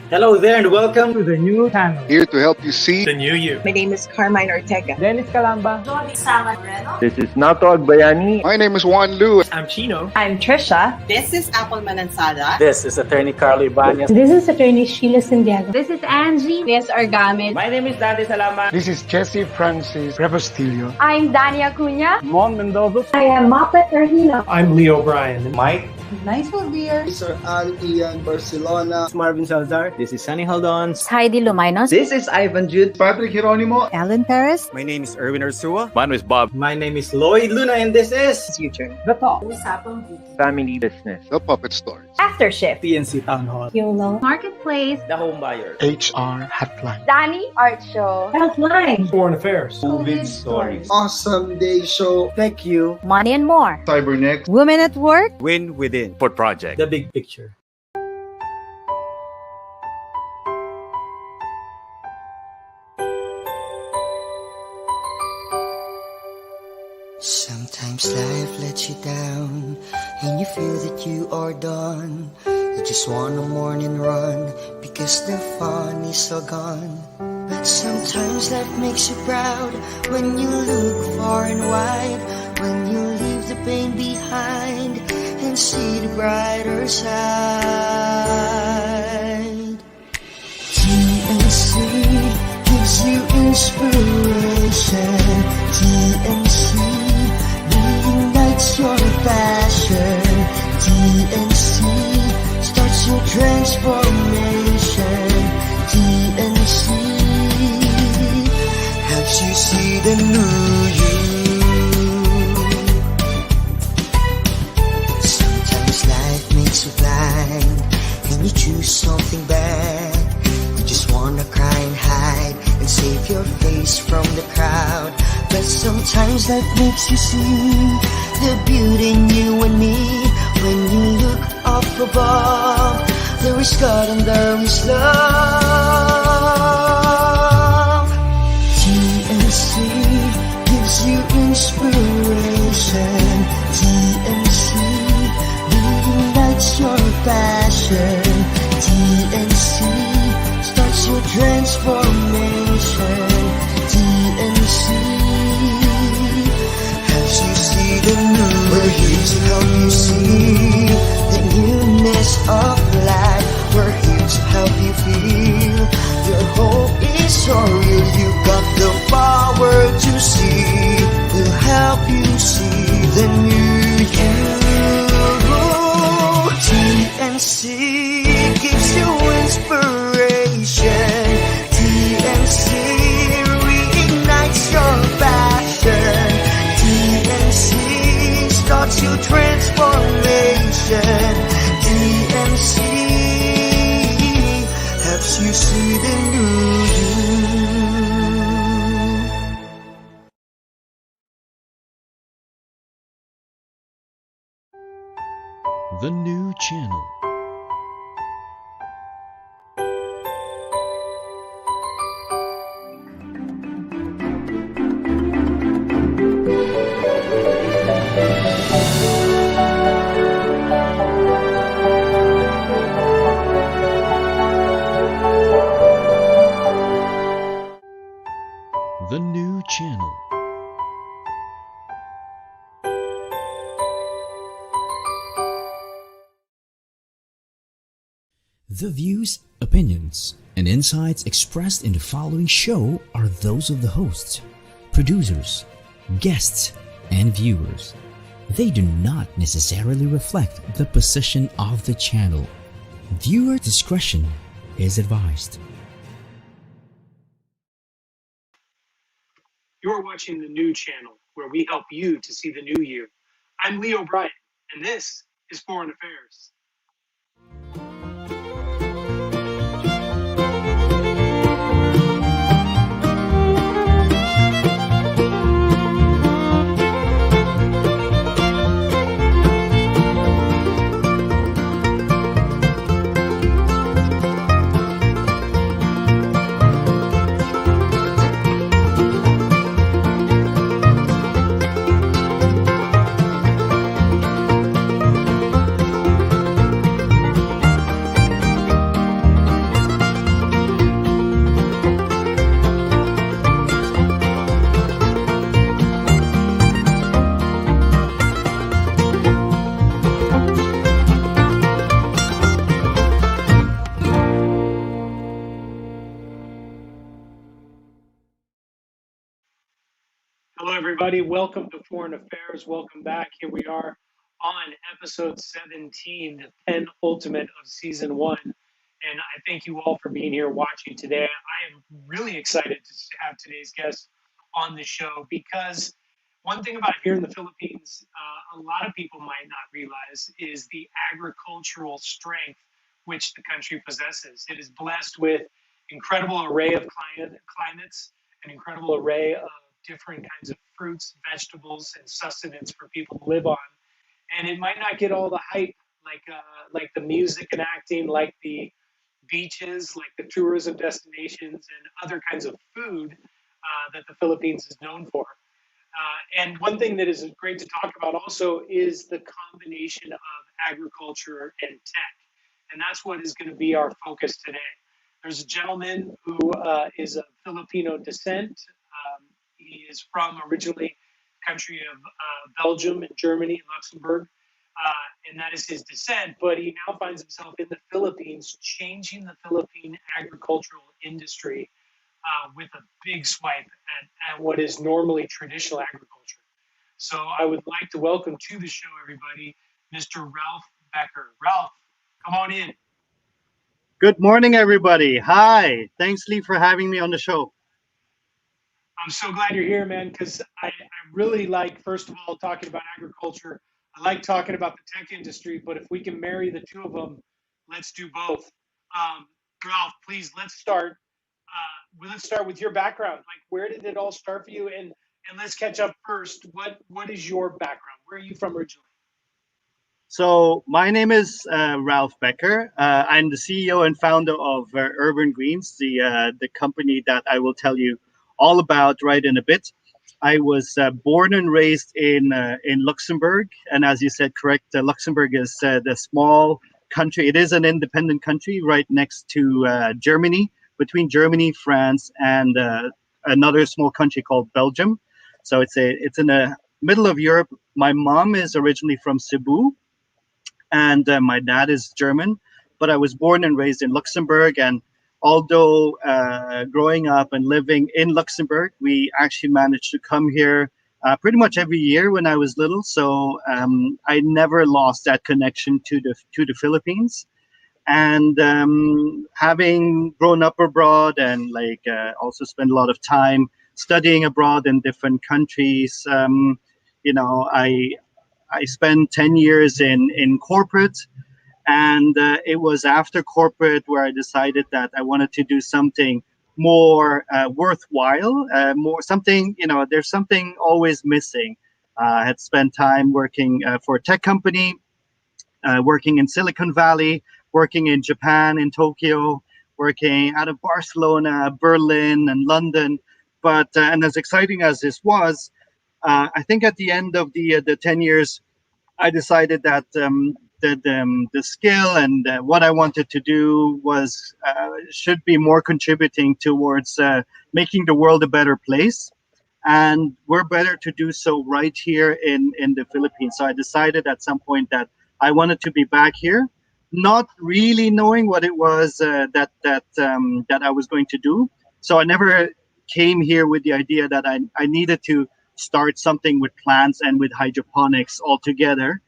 Hello there and welcome to the new channel. Here to help you see the new you. My name is Carmine Ortega. Dennis Calamba. This is Nato Agbayani. My name is Juan Lu. I'm Chino. I'm Trisha. This is Apple Manansala. This is Attorney Carlo Ibanez. This is Attorney Sheila Santiago. This is Angie. This is Argamit. My name is Dante Salama. This is Jesse Francis Rebostillo. I'm Dania Cunha. Mon Mendoza. I am Mapet Erhino. I'm Leo Bryan. Mike. Nice one, dear. Sir Al Ian Barcelona. Marvin Salazar. This is Sunny Haldons. Heidi Lumainos. This is Ivan Jude. Patrick Geronimo. Alan Perez. My name is Erwin Ursua. My name is Bob. My name is Lloyd Luna and this is Future. The Talk. Family Business. The Puppet Stories. Aftershift. PNC Town Hall. YOLO. Marketplace. The Home Buyer. HR Hotline. Danny Art Show. Healthline. Foreign Affairs. COVID stories. Awesome Day Show. Thank you. Money and more. Cybernext. Women at Work. Win Within. Port Project. The Big Picture. Sometimes life lets you down and you feel that you are done. You just want a morning run because the fun is all gone. Sometimes life makes you proud when you look far and wide, when you leave the pain behind and see the brighter side. TNC gives you inspiration. TNC reignites your passion. TNC starts your transformation. TNC helps you see the new you. Sometimes life makes you blind and you choose something bad. You just wanna cry and hide and save your face from the crowd. But sometimes life makes you see the beauty in you and me. When you look up above, there is God and there is love. TNC gives you inspiration. TNC reignites your passion. TNC starts your transformation. TNC helps you see the new. We're here to help you see the newness of life. We're here to help you feel your hope is so real. You got the power to see. We'll help you see the new you. TNC gives you inspiration. TNC reignites your passion. TNC starts your transformation. TNC helps you see the new you. The new channel. The new channel. The views, opinions, and insights expressed in the following show are those of the hosts, producers, guests, and viewers. They do not necessarily reflect the position of the channel. Viewer discretion is advised. You're watching the new channel, where we help you to see the new you. I'm Leo Bryan, and this is Foreign Affairs. Hello, everybody. Welcome to Foreign Affairs. Welcome back. Here we are on episode 17, the penultimate of season 1. And I thank you all for being here watching today. I am really excited to have today's guest on the show because one thing about here in the Philippines, a lot of people might not realize is the agricultural strength which the country possesses. It is blessed with incredible array of climates, an incredible array of different kinds of fruits, vegetables, and sustenance for people to live on. And it might not get all the hype like the music and acting, like the beaches, like the tourism destinations, and other kinds of food that the Philippines is known for. And one thing that is great to talk about also is the combination of agriculture and tech. And that's what is going to be our focus today. There's a gentleman who is of Filipino descent. He is from originally country of Belgium and Germany and Luxembourg, and that is his descent. But he now finds himself in the Philippines, changing the Philippine agricultural industry with a big swipe at what is normally traditional agriculture. So I would like to welcome to the show, everybody, Mr. Ralph Becker. Ralph, come on in. Good morning, everybody. Hi. Thanks, Lee, for having me on the show. I'm so glad you're here, man, because I really like, first of all, talking about agriculture. I like talking about the tech industry, but if we can marry the two of them, let's do both. Ralph, please, let's start. Let's start with your background. Like, where did it all start for you? And let's catch up first. What is your background? Where are you from originally? So my name is Ralph Becker. I'm the CEO and founder of Urban Greens, the company that I will tell you all about right in a bit. I was born and raised in Luxembourg, and as you said, correct, Luxembourg is the small country. It is an independent country right next to Germany, between Germany, France, and another small country called Belgium. So it's in the middle of Europe. My mom is originally from Cebu, and my dad is German, but I was born and raised in Luxembourg. And although growing up and living in Luxembourg, we actually managed to come here pretty much every year when I was little. So I never lost that connection to the Philippines. And having grown up abroad and also spent a lot of time studying abroad in different countries, I spent 10 years in corporate, and it was after corporate where I decided that I wanted to do something more worthwhile, there's something always missing. I had spent time working for a tech company, working in Silicon Valley, working in Japan, in Tokyo, working out of Barcelona, Berlin, and London. But and as exciting as this was, I think at the end of the 10 years, I decided that the skill and what I wanted to do should be more contributing towards making the world a better place. And we're better to do so right here in the Philippines. So I decided at some point that I wanted to be back here, not really knowing what it was that I was going to do. So I never came here with the idea that I needed to start something with plants and with hydroponics altogether.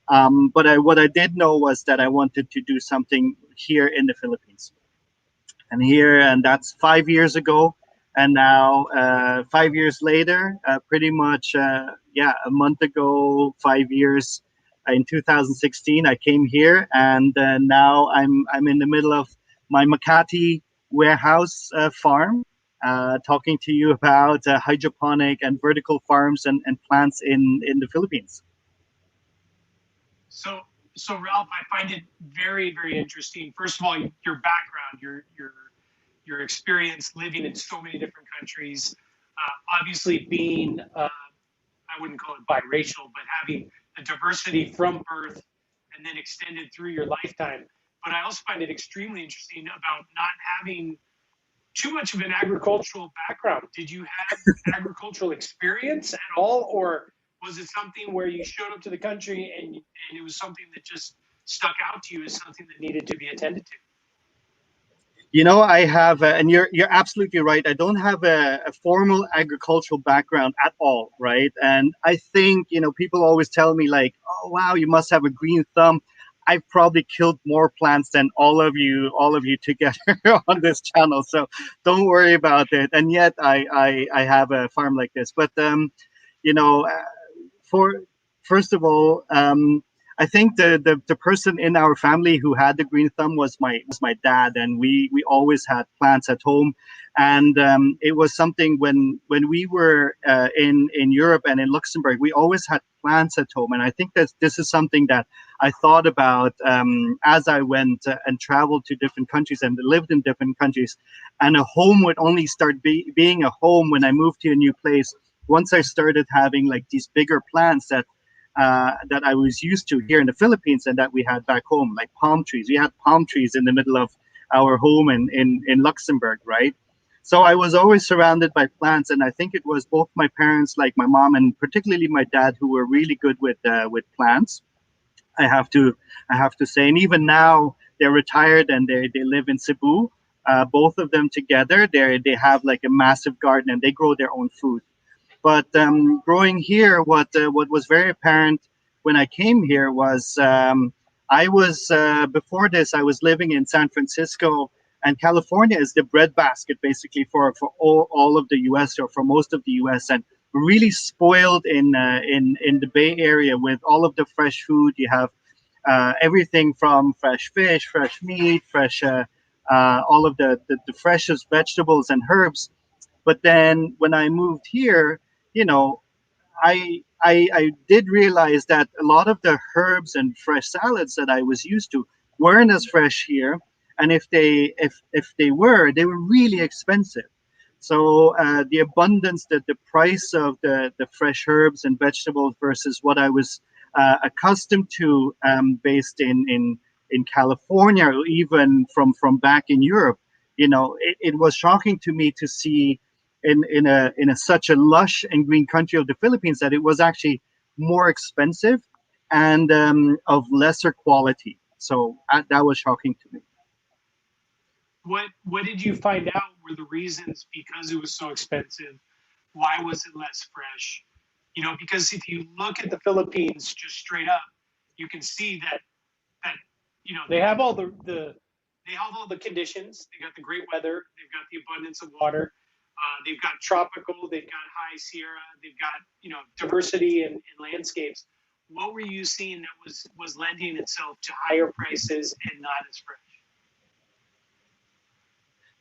But what I did know was that I wanted to do something here in the Philippines. And that's 5 years ago. And now 5 years later, pretty much, a month ago, 5 years, in 2016, I came here, and now I'm in the middle of my Makati warehouse farm, talking to you about hydroponic and vertical farms and plants in the Philippines. So Ralph, I find it very, very interesting. First of all, your background, your experience living in so many different countries, obviously being, I wouldn't call it biracial, but having the diversity from birth and then extended through your lifetime. But I also find it extremely interesting about not having too much of an agricultural background. Did you have agricultural experience at all, or was it something where you showed up to the country and it was something that just stuck out to you as something that needed to be attended to? I have, and you're absolutely right. I don't have a formal agricultural background at all, right? And I think people always tell me like, "Oh wow, you must have a green thumb." I've probably killed more plants than all of you together on this channel. So don't worry about it. And yet I have a farm like this. But you know, for first of all, I think the person in our family who had the green thumb was my dad, and we always had plants at home, and it was something when we were in Europe and in Luxembourg, we always had plants at home, and I think that this is something that I thought about as I went and traveled to different countries and lived in different countries, and a home would only start being a home when I moved to a new place once I started having like these bigger plants that I was used to here in the Philippines and that we had back home, like palm trees. We had palm trees in the middle of our home in Luxembourg, right? So I was always surrounded by plants, and I think it was both my parents, like my mom, and particularly my dad, who were really good with plants. I have to say, and even now they're retired and they live in Cebu. Both of them together, they have like a massive garden and they grow their own food. But growing here, what was very apparent when I came here was I was before this I was living in San Francisco, and California is the breadbasket basically for all of the U.S. or for most of the U.S. and really spoiled in the Bay Area with all of the fresh food. You have everything from fresh fish, fresh meat, fresh all of the freshest vegetables and herbs. But then when I moved here, you know, I did realize that a lot of the herbs and fresh salads that I was used to weren't as fresh here, and if they were, they were really expensive. So the abundance, the price of the fresh herbs and vegetables versus what I was accustomed to based in California, or even from back in Europe, it was shocking to me to see in a such a lush and green country of the Philippines that it was actually more expensive and of lesser quality. So that was shocking to me. What did you find out were the reasons because it was so expensive? Why was it less fresh? Because if you look at the Philippines just straight up, you can see that they have all they have all the conditions. They got the great weather. They've got the abundance of water. They've got tropical. They've got high Sierra. They've got diversity in landscapes. What were you seeing that was lending itself to higher prices and not as fresh?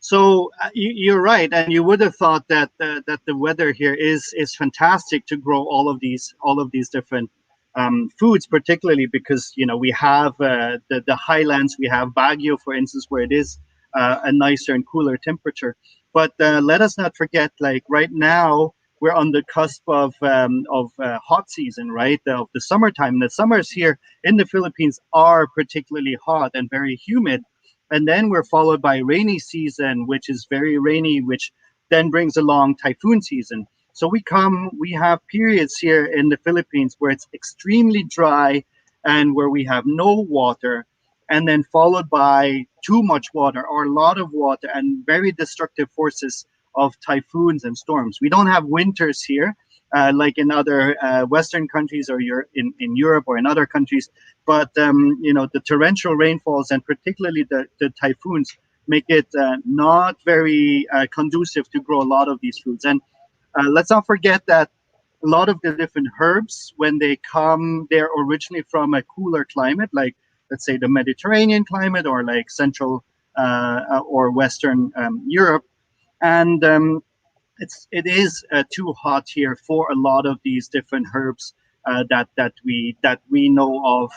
So you're right, and you would have thought that the weather here is fantastic to grow all of these different foods, particularly because we have the highlands. We have Baguio, for instance, where it is a nicer and cooler temperature. But let us not forget, like right now, we're on the cusp of hot season, right? Of the summertime. The summers here in the Philippines are particularly hot and very humid. And then we're followed by rainy season, which is very rainy, which then brings along typhoon season. So we have periods here in the Philippines where it's extremely dry and where we have no water, and then followed by too much water or a lot of water and very destructive forces of typhoons and storms. We don't have winters here like in other Western countries or in Europe or in other countries. But, the torrential rainfalls and particularly the typhoons make it not very conducive to grow a lot of these foods. And let's not forget that a lot of the different herbs, when they come, they're originally from a cooler climate, like let's say the Mediterranean climate or like Central or Western Europe. And it is too hot here for a lot of these different herbs that we know of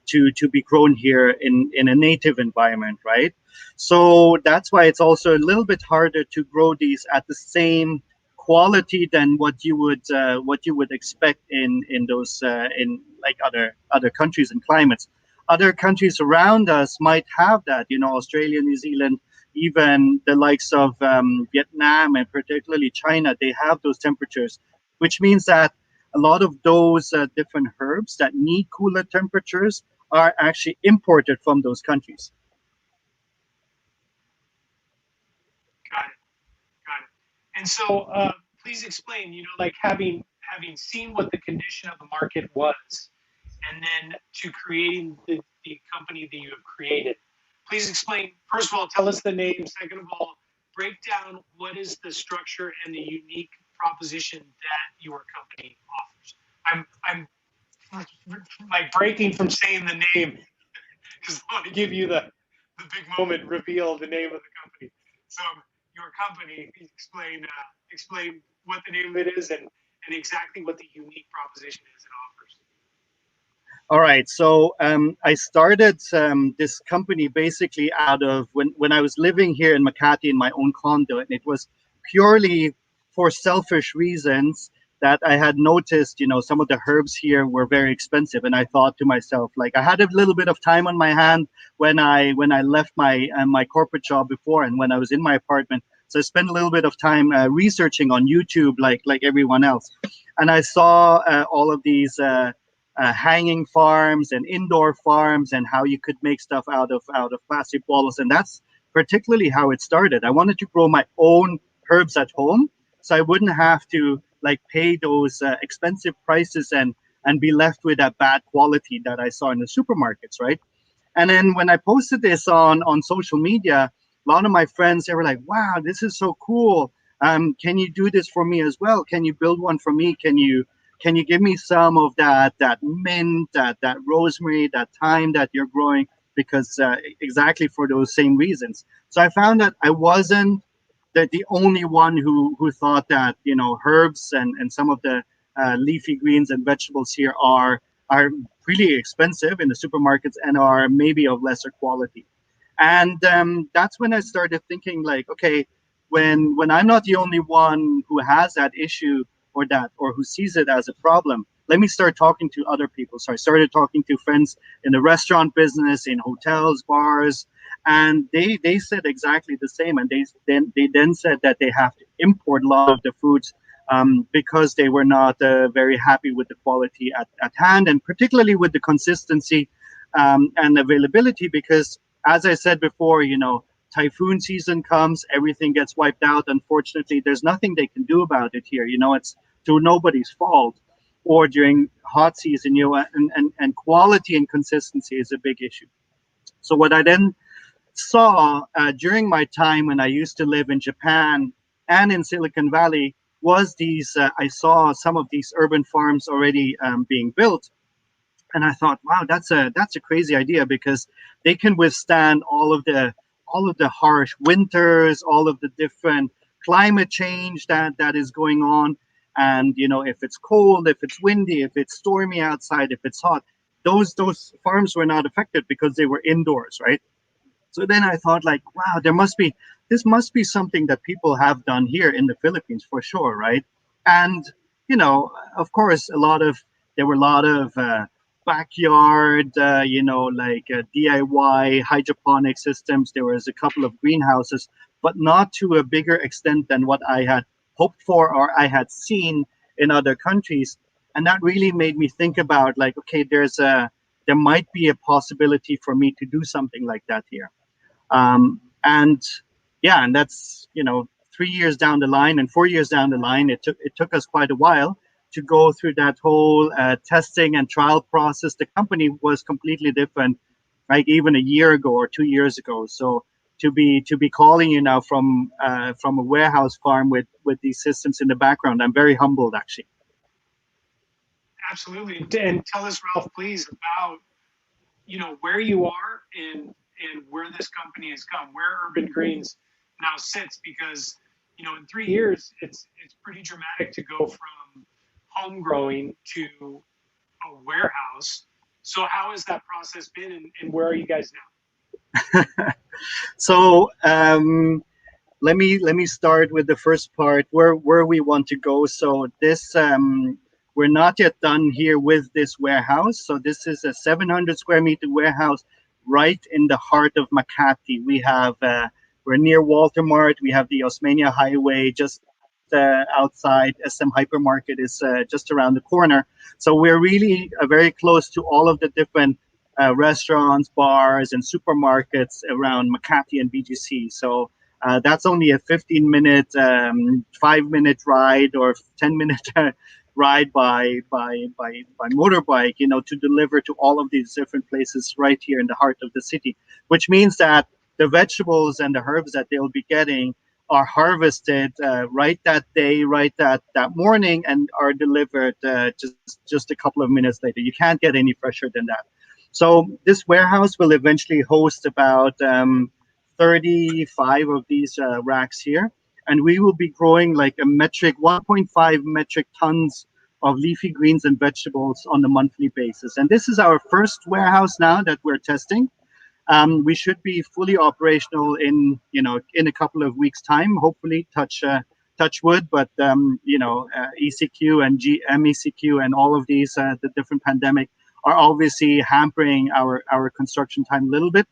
to be grown here in a native environment, right? So that's why it's also a little bit harder to grow these at the same quality than what you would expect in those in like other countries and climates. Other countries around us might have that, Australia, New Zealand, even the likes of Vietnam and particularly China, they have those temperatures, which means that a lot of those different herbs that need cooler temperatures are actually imported from those countries. And so, please explain. Like having seen what the condition of the market was, and then to creating the company that you have created. Please explain. First of all, tell us the name. Second of all, break down what is the structure and the unique proposition that your company offers. I'm like breaking from saying the name because I want to give you the big moment reveal the name of the company. So your company, explain what the name of it is and exactly what the unique proposition is it offers. All right. So I started this company basically out of when I was living here in Makati in my own condo, and it was purely for selfish reasons that I had noticed, some of the herbs here were very expensive, and I thought to myself, like, I had a little bit of time on my hand when I left my corporate job before, and when I was in my apartment. So I spent a little bit of time researching on YouTube, like everyone else, and I saw all of these hanging farms and indoor farms, and how you could make stuff out of plastic bottles, and that's particularly how it started. I wanted to grow my own herbs at home, so I wouldn't have to pay those expensive prices and be left with that bad quality that I saw in the supermarkets, right? And then when I posted this on social media, a lot of my friends, they were like, "Wow, this is so cool! Can you do this for me as well? Can you build one for me? Can you give me some of that mint, that rosemary, that thyme that you're growing?" Because exactly for those same reasons. So I found that I wasn't the only one who thought that herbs and some of the leafy greens and vegetables here are really expensive in the supermarkets and are maybe of lesser quality. And that's when I started thinking, like, okay, when I'm not the only one who has that issue or who sees it as a problem, let me start talking to other people. So I started talking to friends in the restaurant business, in hotels, bars, and they said exactly the same. And they then said that they have to import a lot of the foods because they were not very happy with the quality at hand, and particularly with the consistency and availability. Because, as I said before, typhoon season comes, everything gets wiped out. Unfortunately, there's nothing they can do about it here. It's to nobody's fault. Or during hot season, and quality and consistency is a big issue. So what I then saw during my time when I used to live in Japan and in Silicon Valley was I saw some of these urban farms already being built. And I thought, wow, that's a crazy idea, because they can withstand all of the harsh winters, all of the different climate change that is going on. And if it's cold, if it's windy, if it's stormy outside, if it's hot, those farms were not affected because they were indoors, right? So then I thought, like, wow, this must be something that people have done here in the Philippines for sure, right? And of course, there were a lot of backyard, DIY hydroponic systems. There was a couple of greenhouses, but not to a bigger extent than what I had hoped for or I had seen in other countries. And that really made me think about, like, okay, there might be a possibility for me to do something like that here. And that's 3 years down the line and 4 years down the line. It took us quite a while to go through that whole testing and trial process. The company was completely different, like even a year ago or 2 years ago. So to be calling you now from a warehouse farm with these systems in the background, I'm very humbled, actually. Absolutely. And tell us, Ralph, please, about where you are and where this company has come, where Urban Greens now sits, because in 3 years it's pretty dramatic to go from home growing to a warehouse. So how has that process been, and where are you guys now? So let me start with the first part, where we want to go. So this we're not yet done here with this warehouse. So this is a 700 square meter warehouse right in the heart of Makati. We have we're near Walter Mart. We have the Osmeña Highway just outside. SM Hypermarket is just around the corner. So we're really very close to all of the different restaurants, bars, and supermarkets around Makati and BGC. So That's only a 15-minute, 5-minute ride or 10-minute ride by motorbike, to deliver to all of these different places right here in the heart of the city, which means that the vegetables and the herbs that they'll be getting are harvested right that day, right that morning, and are delivered just a couple of minutes later. You can't get any fresher than that. So this warehouse will eventually host about 35 of these racks here, and we will be growing like 1.5 metric tons of leafy greens and vegetables on a monthly basis. And this is our first warehouse now that we're testing. We should be fully operational in a couple of weeks' time. Hopefully, touch wood. But ECQ and MECQ and all of these the different pandemic are obviously hampering our construction time a little bit.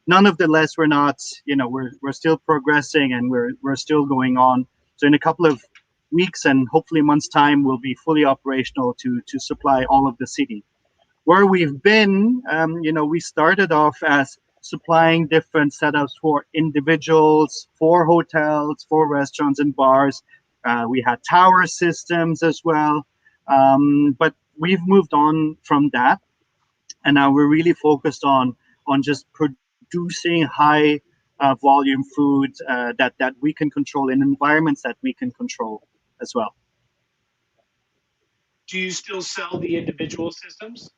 None of the less, we're not. We're still progressing and we're still going on. So in a couple of weeks and hopefully months' time, we'll be fully operational to supply all of the city. Where we've been, we started off as supplying different setups for individuals, for hotels, for restaurants and bars. We had tower systems as well. But we've moved on from that. And now we're really focused on just producing high volume food that we can control in environments that we can control as well. Do you still sell the individual systems?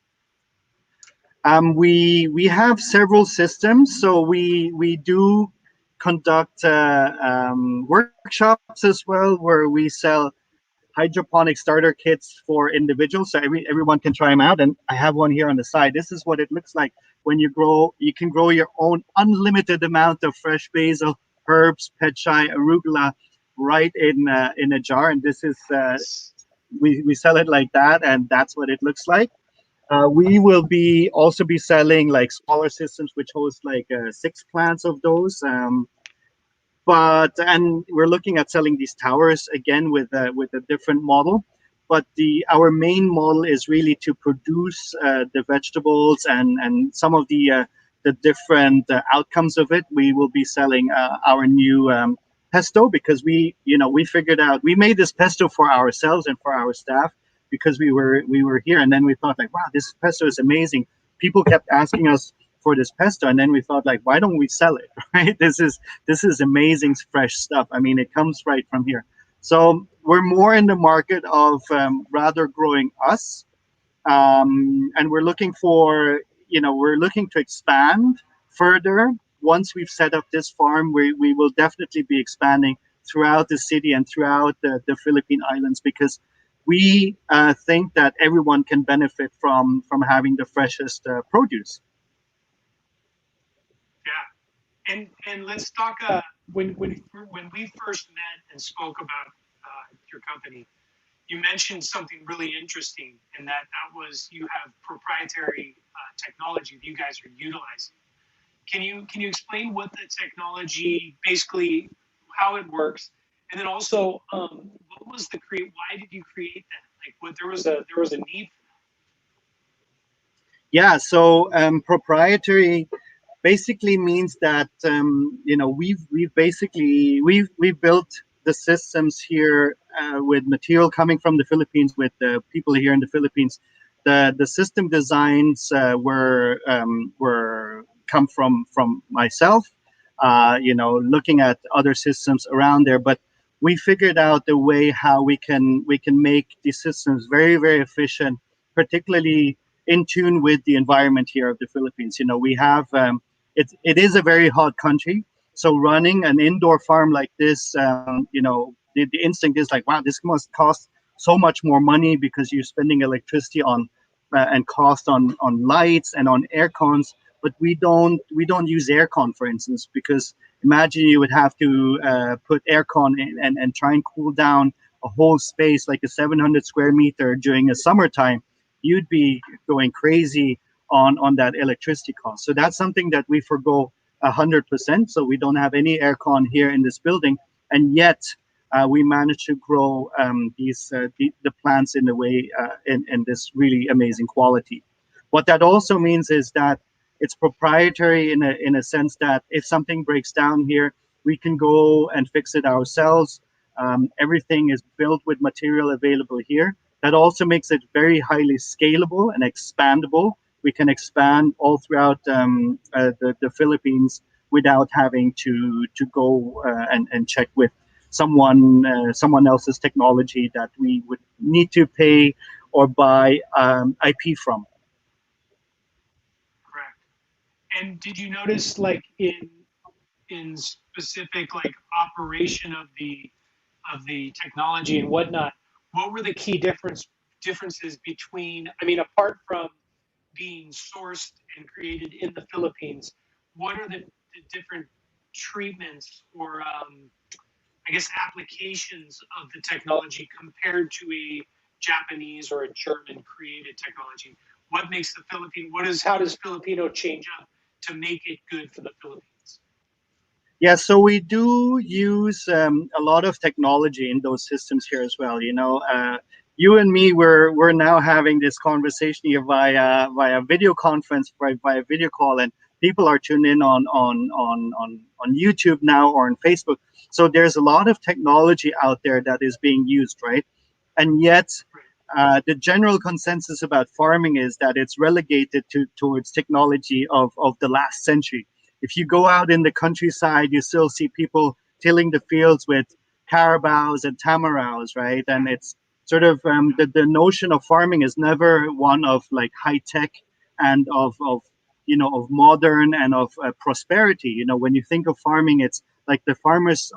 We have several systems, so we do conduct workshops as well, where we sell hydroponic starter kits for individuals, so everyone can try them out. And I have one here on the side. This is what it looks like when you grow. You can grow your own unlimited amount of fresh basil, herbs, pet chai, arugula, right in a jar. And this is we sell it like that, and that's what it looks like. We will also be selling like smaller systems, which host like 6 plants of those. And we're looking at selling these towers again with a different model. But our main model is really to produce the vegetables and some of the different outcomes of it. We will be selling our new pesto, because we figured out, we made this pesto for ourselves and for our staff because we were here, and then we thought like, wow, this pesto is amazing. People kept asking us for this pesto, and then we thought like, why don't we sell it? Right? This is amazing fresh stuff. I mean, it comes right from here. So we're more in the market of rather growing us, and we're looking to expand further. Once we've set up this farm, we will definitely be expanding throughout the city and throughout the Philippine Islands, because we think that everyone can benefit from having the freshest produce. Yeah, and let's talk. When we first met and spoke about your company, you mentioned something really interesting, and that was you have proprietary technology that you guys are utilizing. Can you explain what the technology, basically how it works, and then also what was why did you create that? Like, there was a need for that? Yeah, so proprietary basically means that we've built the systems here with material coming from the Philippines, with the people here in the Philippines. The system designs were come from myself, looking at other systems around there. But we figured out the way how we can make these systems very, very efficient, particularly in tune with the environment here of the Philippines. We have it is a very hot country, so running an indoor farm like this, the instinct is like, wow, this must cost so much more money, because you're spending electricity on and cost on lights and on air cons. But we don't use aircon, for instance, because imagine you would have to put aircon in and try and cool down a whole space like a 700 square meter during a summertime. You'd be going crazy on that electricity cost. So that's something that we forgo 100%. So we don't have any aircon here in this building, and yet we managed to grow the plants in the way in this really amazing quality. What that also means is that it's proprietary in a sense that if something breaks down here, We can go and fix it ourselves. Everything is built with material available here. That also makes it very highly scalable and expandable. We can expand all throughout the Philippines without having to go and check with someone else's technology that we would need to pay or buy IP from. Correct. And did you notice, like in specific like operation of the technology and whatnot, what were the key differences between? I mean, apart from being sourced and created in the Philippines, what are the different treatments or I guess applications of the technology compared to a Japanese or a German created technology? What makes the Philippine? How does Filipino change up to make it good for the Philippines? Yeah, so we do use a lot of technology in those systems here as well. You and me, we're now having this conversation here via video conference, via video call, and people are tuned in on YouTube now or on Facebook. So there's a lot of technology out there that is being used, right? And yet, the general consensus about farming is that it's relegated towards technology of the last century. If you go out in the countryside, you still see people tilling the fields with carabaos and tamarows, right? And it's sort of the notion of farming is never one of like high tech and of modern and of prosperity. When you think of farming, it's like the farmers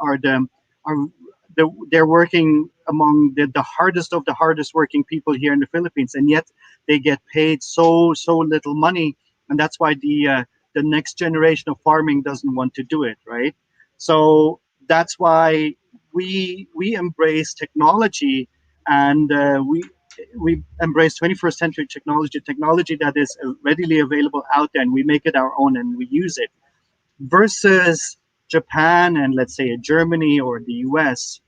they're working among the hardest of the hardest working people here in the Philippines, and yet they get paid so little money, and that's why the next generation of farming doesn't want to do it, right? So that's why we embrace technology, and we embrace 21st century technology that is readily available out there, and we make it our own and we use it. Versus Japan and let's say Germany or the US,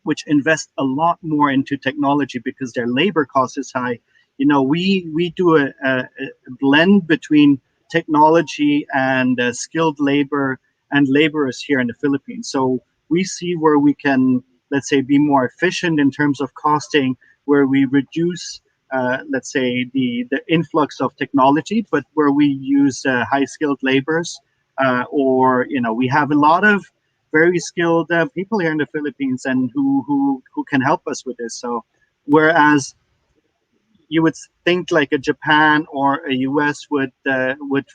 which invest a lot more into technology because their labor cost is high. We do a blend between technology and skilled labor and laborers here in the Philippines. So we see where we can, let's say, be more efficient in terms of costing, where we reduce, let's say, the influx of technology, but where we use high skilled laborers, or we have a lot of very skilled people here in the Philippines and who can help us with this. So whereas you would think like a Japan or a US would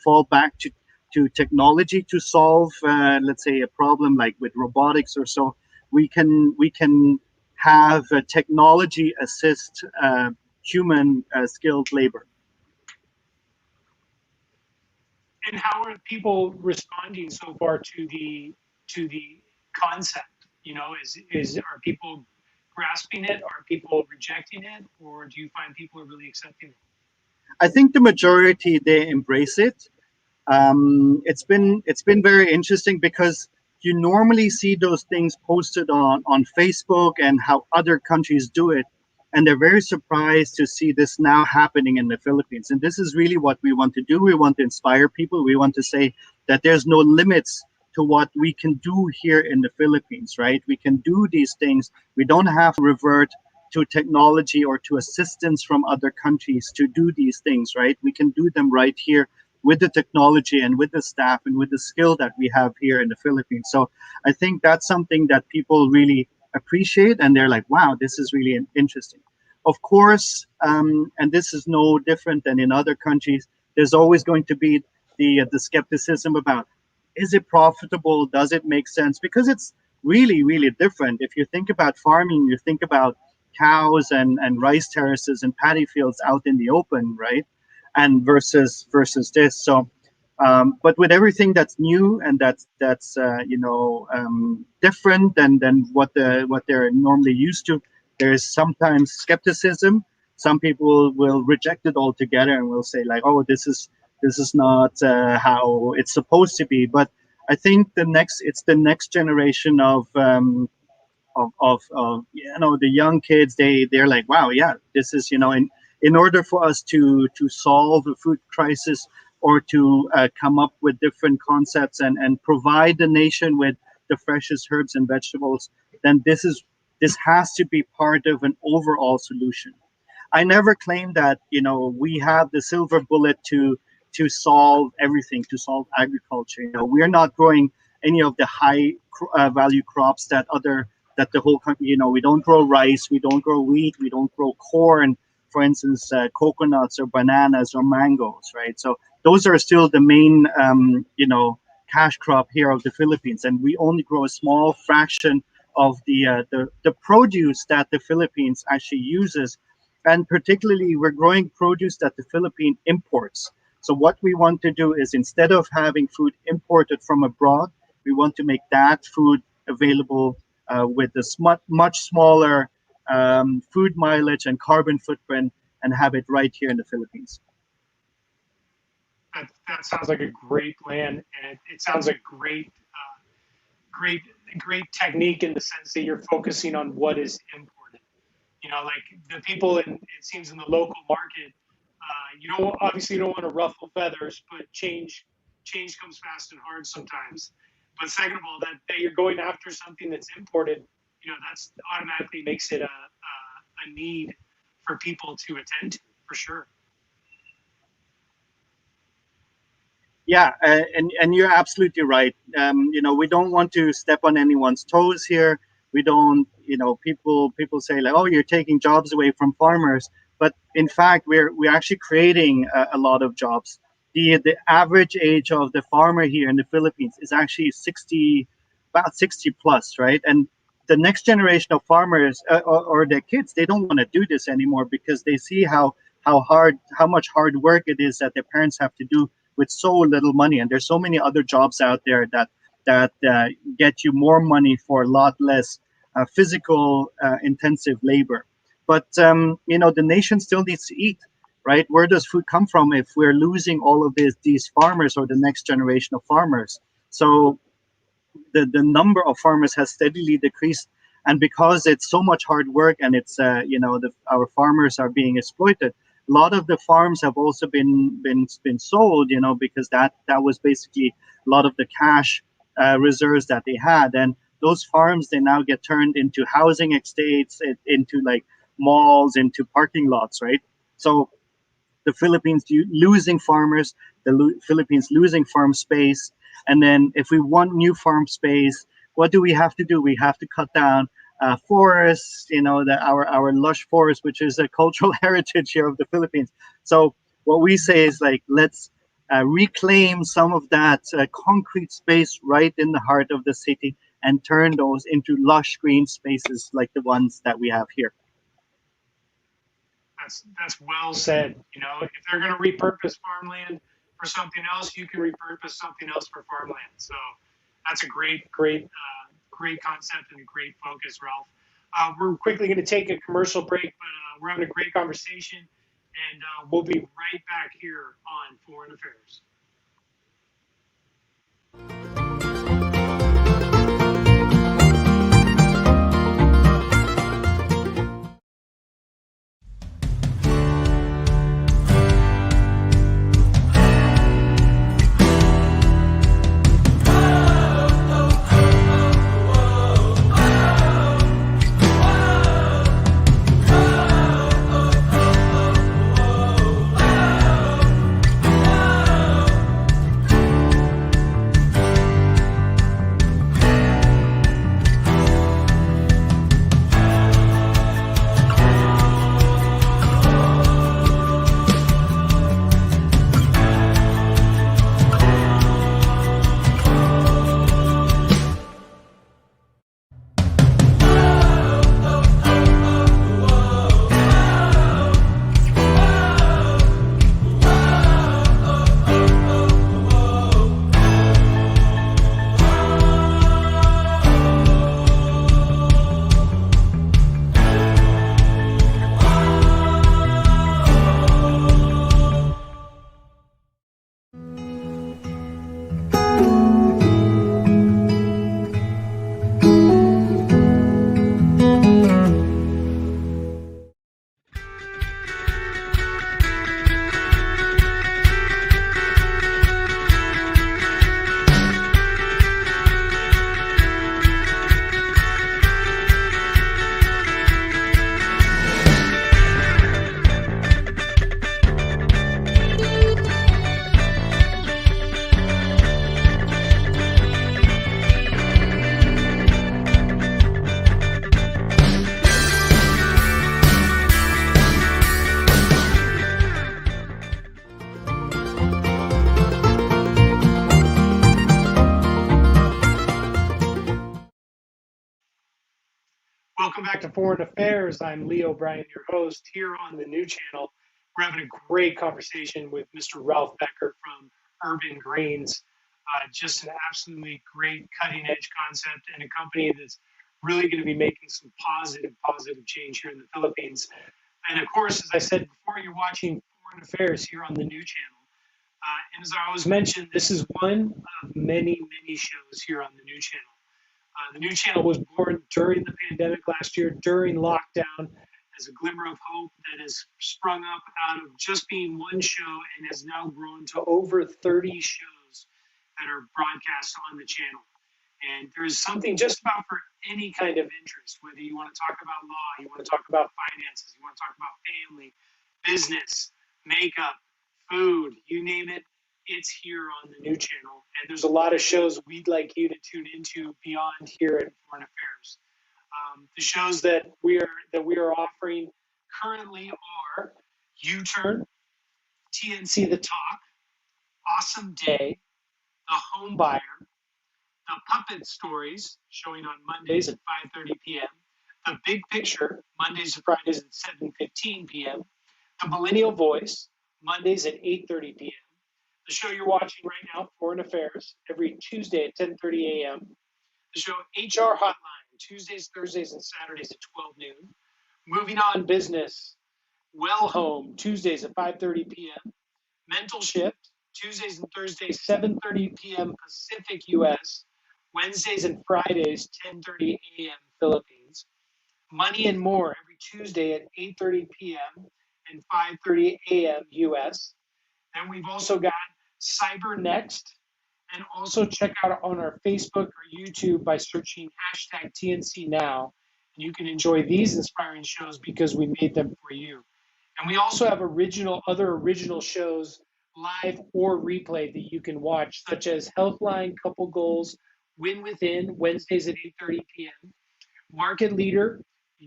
fall back to technology to solve, let's say, a problem like with robotics or so. We can have technology assist human skilled labor. And how are people responding so far to the concept? Are people grasping it? Are people rejecting it? Or do you find people are really accepting it? I think the majority, they embrace it. It's been very interesting because you normally see those things posted on Facebook and how other countries do it, and they're very surprised to see this now happening in the Philippines. And this is really what we want to do. We want to inspire people. We want to say that there's no limits to what we can do here in the Philippines, right? We can do these things. We don't have to revert to technology or to assistance from other countries to do these things, right? We can do them right here with the technology and with the staff and with the skill that we have here in the Philippines. So I think that's something that people really appreciate, and they're like, wow, this is really interesting. Of course, and this is no different than in other countries, there's always going to be the skepticism about, is it profitable? Does it make sense? Because it's really, really different. If you think about farming, you think about cows and rice terraces and paddy fields out in the open, right? And versus this. So, but with everything that's new and that's different than what they're normally used to, there's sometimes skepticism. Some people will reject it altogether and will say like, oh, this is not how it's supposed to be. But I think it's the next generation of the young kids. They're like, wow, yeah, this is in order for us to solve a food crisis or to come up with different concepts and provide the nation with the freshest herbs and vegetables, then this has to be part of an overall solution. I never claim that we have the silver bullet to solve everything, to solve agriculture. We're not growing any of the high value crops that the whole country. We don't grow rice, we don't grow wheat, we don't grow corn, for instance, coconuts or bananas or mangoes, right? So those are still the main cash crop here of the Philippines, and we only grow a small fraction of the produce that the Philippines actually uses. And particularly, we're growing produce that the Philippines imports. So what we want to do is, instead of having food imported from abroad, we want to make that food available with this much smaller food mileage and carbon footprint, and have it right here in the Philippines. That sounds like a great plan, and it sounds like great technique in the sense that you're focusing on what is imported. Like the people it seems in the local market, obviously you don't want to ruffle feathers, but change comes fast and hard sometimes. But second of all, that you're going after something that's imported, that's automatically makes it a need for people to attend to, for sure. Yeah, and you're absolutely right. We don't want to step on anyone's toes here. We don't, people say like, oh, you're taking jobs away from farmers. But in fact, we're actually creating a lot of jobs. The average age of the farmer here in the Philippines is actually about 60 plus, right? And the next generation of farmers or their kids, they don't want to do this anymore because they see how much hard work it is that their parents have to do with so little money. And there's so many other jobs out there that get you more money for a lot less physical intensive labor. But the nation still needs to eat, right? Where does food come from if we're losing all of these farmers or the next generation of farmers? So the number of farmers has steadily decreased, and because it's so much hard work and it's our farmers are being exploited, a lot of the farms have also been sold, because that was basically a lot of the cash reserves that they had. And those farms, they now get turned into housing estates, into like malls, into parking lots, right? So the Philippines losing farmers, the Philippines losing farm space. And then if we want new farm space, what do we have to do? We have to cut down forests, our lush forest, which is a cultural heritage here of the Philippines. So what we say is like, let's reclaim some of that concrete space right in the heart of the city and turn those into lush green spaces like the ones that we have here. That's well said. If they're going to repurpose farmland for something else, you can repurpose something else for farmland. So that's a great concept and a great focus, Ralph. We're quickly going to take a commercial break, but we're having a great conversation, and we'll be right back here on Foreign Affairs. Welcome back to Foreign Affairs. I'm Lee O'Brien, your host here on the new channel. We're having a great conversation with Mr. Ralph Becker from Urban Greens. Just an absolutely great cutting edge concept and a company that's really going to be making some positive change here in the Philippines. And of course, as I said before, you're watching Foreign Affairs here on the new channel. And as I always mentioned, this is one of many shows here on the new channel. The new channel was born during the pandemic last year, during lockdown, as a glimmer of hope that has sprung up out of just being one show and has now grown to over 30 shows that are broadcast on the channel. And there is something just about for any kind of interest, whether you want to talk about law, you want to talk about finances, you want to talk about family, business, makeup, food, you name it, it's here on the new channel. And there's a lot of shows we'd like you to tune into beyond here at Foreign Affairs. The shows that we are offering currently are U-Turn, TNC The Talk, Awesome Day, The Home Buyer, The Puppet Stories, showing on Mondays at 5:30 p.m., The Big Picture, Mondays and Fridays at 7:15 p.m., The Millennial Voice, Mondays at 8:30 p.m., the show you're watching right now, Foreign Affairs, every Tuesday at 10:30 a.m., the show HR Hotline, Tuesdays, Thursdays, and Saturdays at 12 noon, Moving On Business, Well Home, Tuesdays at 5:30 p.m., Mental Shift, Tuesdays and Thursdays, 7:30 p.m. Pacific U.S., Wednesdays and Fridays, 10:30 a.m. Philippines, Money and More, every Tuesday at 8:30 p.m. and 5:30 a.m. U.S., and we've also got Cyber Next, and also check out on our Facebook or YouTube by searching hashtag TNC Now. And you can enjoy these inspiring shows because we made them for you. And we also have other original shows, live or replay, that you can watch, such as Healthline, Couple Goals, Win Within, Wednesdays at 8:30 p.m., Market Leader,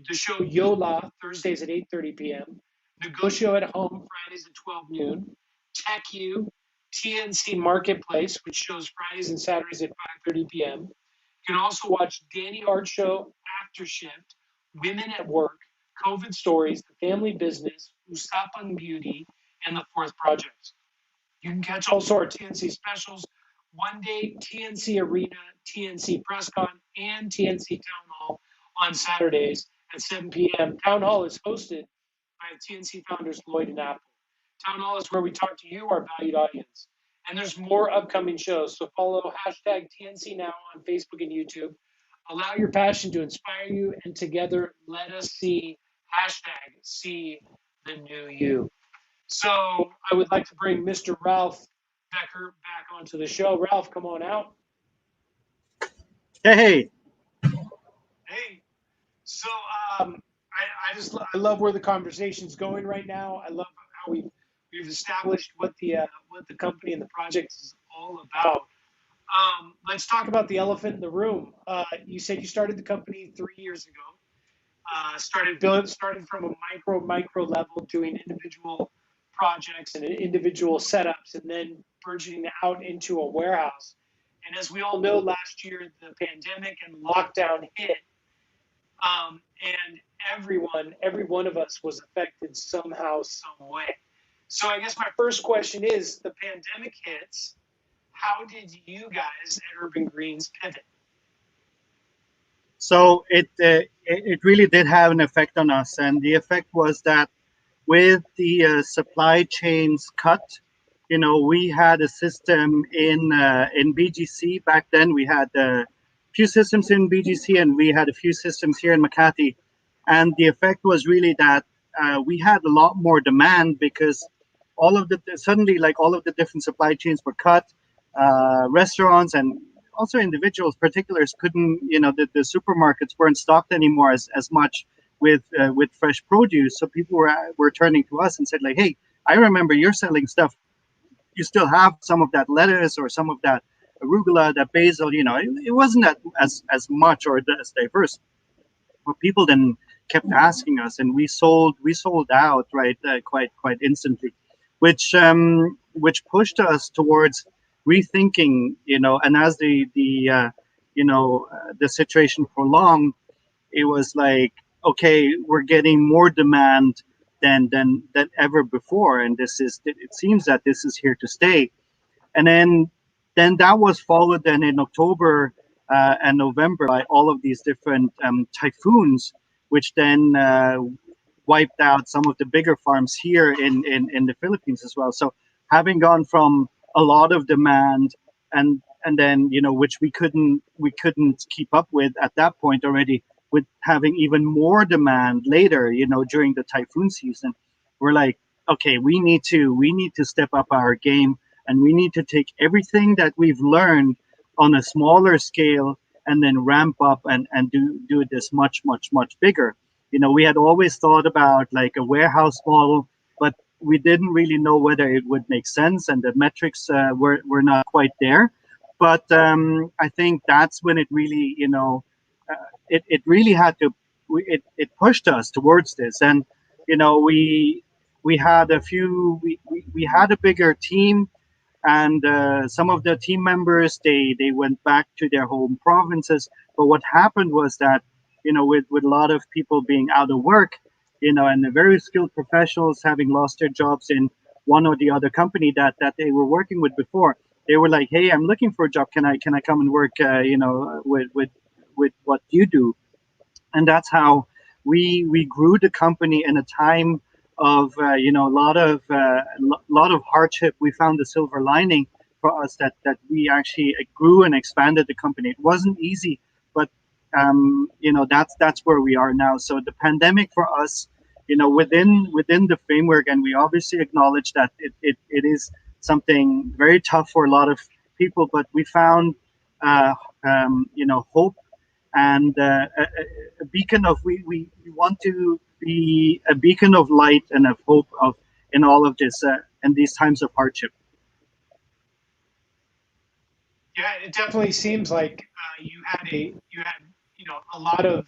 the show Yola, Thursdays at 8:30 p.m., Negocio at Home, Fridays at 12 noon, Tech U, TNC Marketplace, which shows Fridays and Saturdays at 5:30 p.m. You can also watch Danny Art Show, After Shift, Women at Work, COVID Stories, The Family Business, Usapan Beauty, and The Fourth Project. You can catch also our TNC specials, One Day, TNC Arena, TNC PressCon, and TNC Town Hall on Saturdays at 7 p.m. Town Hall is hosted by TNC founders Lloyd and Apple. Town Hall is where we talk to you, our valued audience. And there's more upcoming shows, so follow hashtag TNC Now on Facebook and YouTube. Allow your passion to inspire you, and together let us see hashtag see the new you. So I would like to bring Mr. Ralph Becker back onto the show. Ralph, come on out. Hey. Hey. So I love where the conversation's going right now. I love how we've established what the company and the project is all about. Let's talk about the elephant in the room. You said you started the company 3 years ago. Started from a micro level, doing individual projects and individual setups, and then burgeoning out into a warehouse. And as we all know, last year the pandemic and lockdown hit, and every one of us was affected somehow, some way. So I guess my first question is, the pandemic hits, how did you guys at Urban Greens pivot? So it really did have an effect on us, and the effect was that with the supply chains cut, we had a system in BGC back then. We had a few systems in BGC, and we had a few systems here in Makati, and the effect was really that we had a lot more demand because suddenly all of the different supply chains were cut. Restaurants and also individuals, particulars couldn't, the supermarkets weren't stocked anymore as much with fresh produce. So people were turning to us and said, like, hey, I remember you're selling stuff. You still have some of that lettuce or some of that arugula, that basil, it wasn't as much or as diverse. But people then kept asking us, and we sold out quite instantly, which pushed us towards rethinking, and as the situation prolonged, it was like, okay, we're getting more demand than ever before, and it seems that this is here to stay. And then that was followed then in October and November by all of these different typhoons, which then wiped out some of the bigger farms here in the Philippines as well. So having gone from a lot of demand and then, you know, which we couldn't keep up with at that point already, with having even more demand later, you know, during the typhoon season, we're like, okay, we need to step up our game, and we need to take everything that we've learned on a smaller scale and then ramp up and do this much bigger. You know, we had always thought about like a warehouse model, but we didn't really know whether it would make sense, and the metrics were not quite there. But I think that's when it really, you know, it really had to, it pushed us towards this. And, you know, we had we had a bigger team, and some of the team members, they went back to their home provinces. But what happened was that, you know, with a lot of people being out of work, you know, and the very skilled professionals having lost their jobs in one or the other company that they were working with before, they were like, hey, I'm looking for a job, can I come and work you know, with what you do? And that's how we grew the company in a time of you know, a lot of hardship. We found the silver lining for us, that we actually grew and expanded the company. It wasn't easy, but you know, that's where we are now. So the pandemic for us, you know, within the framework, and we obviously acknowledge that it is something very tough for a lot of people, but we found you know, hope, and a beacon of, we want to be a beacon of light and of hope of in all of this in these times of hardship. Yeah, it definitely seems like you had you know, a lot of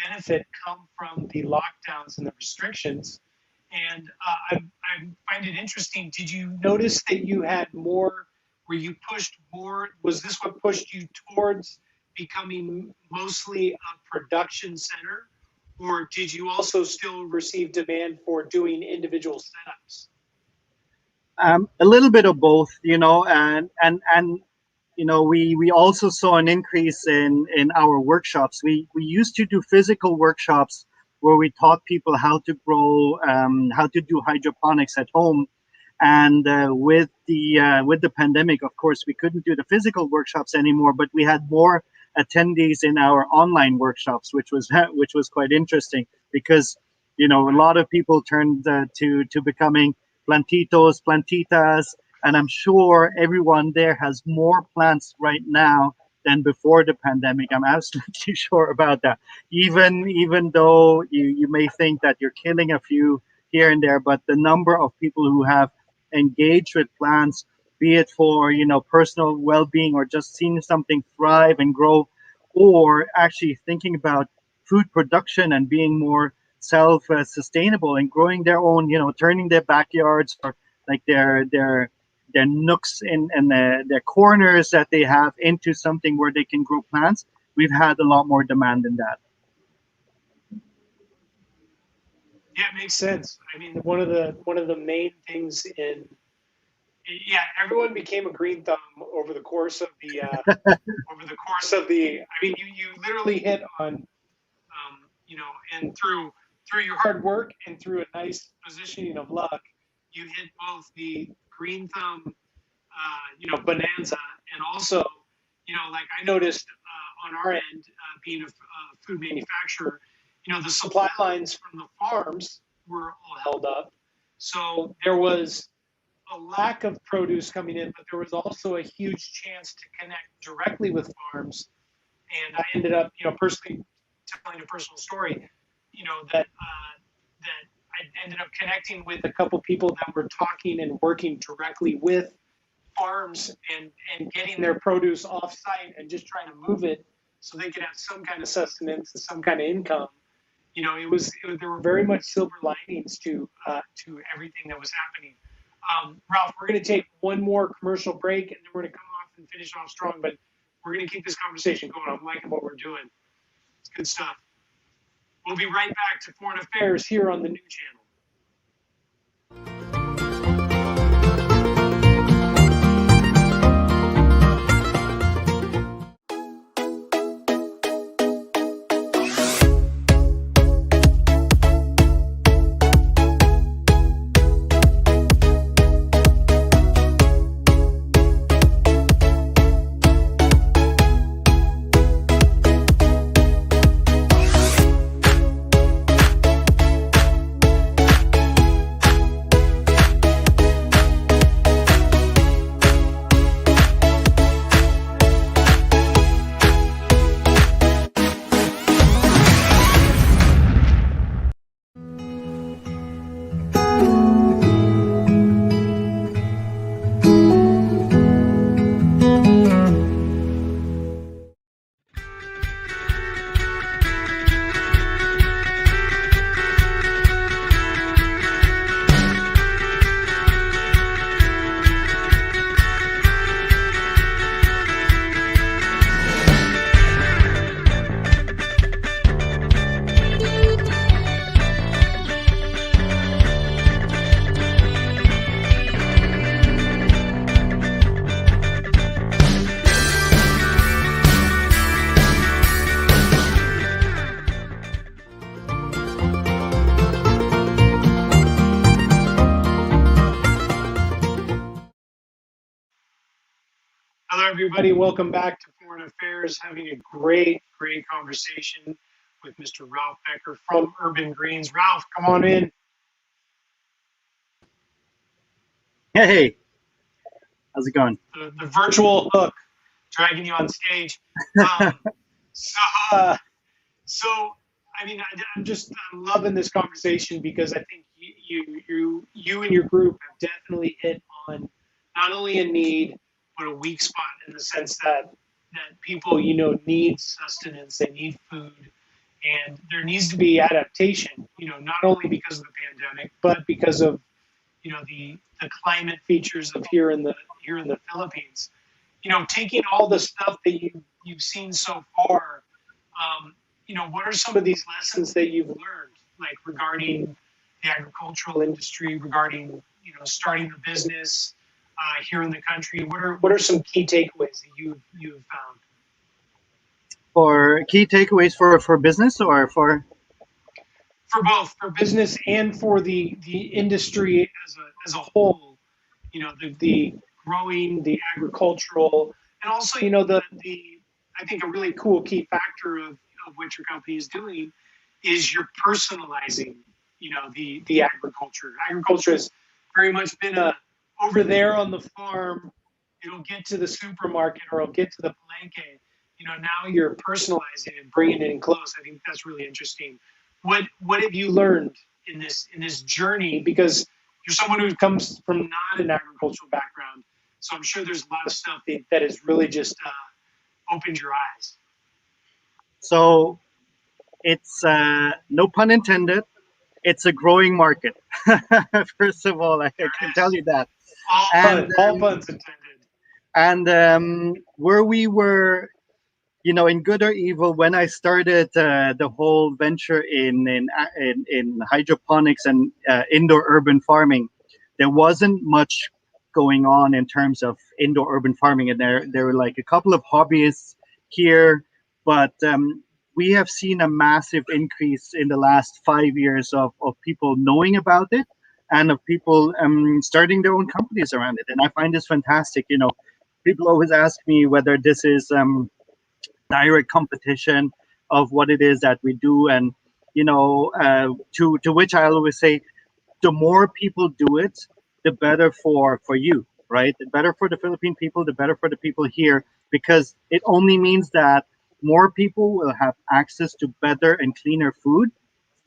benefit come from the lockdowns and the restrictions. And I find it interesting. Did you notice that you had more, where you pushed more? Was this what pushed you towards becoming mostly a production center, or did you also still receive demand for doing individual setups? A little bit of both, you know, and you know, we also saw an increase in our workshops. We used to do physical workshops where we taught people how to grow, how to do hydroponics at home. And with the pandemic, of course, we couldn't do the physical workshops anymore, but we had more attendees in our online workshops, which was quite interesting, because, you know, a lot of people turned to becoming plantitos, plantitas, and I'm sure everyone there has more plants right now than before the pandemic. I'm absolutely sure about that. Even though you may think that you're killing a few here and there, but the number of people who have engaged with plants, be it for, you know, personal well-being, or just seeing something thrive and grow, or actually thinking about food production and being more self-sustainable and growing their own, you know, turning their backyards, or like their nooks and their corners that they have, into something where they can grow plants. We've had a lot more demand in that. Yeah, it makes sense. I mean, one of the main things in, yeah, everyone became a green thumb over the course of the I mean, you literally hit on, you know, and through your hard work and through a nice positioning of luck, you hit both the green thumb, you know, bonanza, and also, you know, like I noticed on our end, being a food manufacturer, you know, the supply lines from the farms were all held up. So there was a lack of produce coming in, but there was also a huge chance to connect directly with farms. And I ended up, you know, personally telling a personal story, you know, that I ended up connecting with a couple people that were talking and working directly with farms and getting their produce off site and just trying to move it so they could have some kind of sustenance and some kind of income. You know, there were very much silver linings to everything that was happening. Ralph, we're going to take one more commercial break, and then we're going to come off and finish off strong, but we're going to keep this conversation going. I'm liking what we're doing. It's good stuff. We'll be right back to Foreign Affairs here on the new channel. Hello, everybody. Welcome back to Foreign Affairs. Having a great conversation with Mr. Ralph Becker from Urban Greens. Ralph, come on in. Hey, how's it going? The virtual hook, dragging you on stage. So, I mean, I'm loving this conversation because I think you and your group have definitely hit on not only a need, but a weak spot in the sense that people, need sustenance, they need food, and there needs to be adaptation, not only because of the pandemic, but because of, the climate features of here in the Philippines. Taking all the stuff that you've seen so far, what are some of these lessons that you've learned, like regarding the agricultural industry, regarding, starting a business here in the country? What are some key takeaways that you've found? For key takeaways for business or for both, for business and for the industry as a whole, the growing, the agricultural, and also, I think a really cool key factor of what your company is doing is you're personalizing, the agriculture. Agriculture has very much been over there on the farm. It'll get to the supermarket or it'll get to the palenque. Now you're personalizing and bringing it in close. I think that's really interesting. What have you learned in this journey? Because you're someone who comes from not an agricultural background, so I'm sure there's a lot of stuff that has really just opened your eyes. So it's no pun intended. It's a growing market. First of all, I can tell you that. All puns intended. And where we were, in good or evil, when I started the whole venture in hydroponics and indoor urban farming, there wasn't much going on in terms of indoor urban farming, and there were like a couple of hobbyists here, but we have seen a massive increase in the last 5 years of people knowing about it and of people starting their own companies around it, and I find this fantastic. People always ask me whether this is direct competition of what it is that we do, and to which I always say, the more people do it, the better for you, right? The better for the Philippine people, the better for the people here, because it only means that more people will have access to better and cleaner food,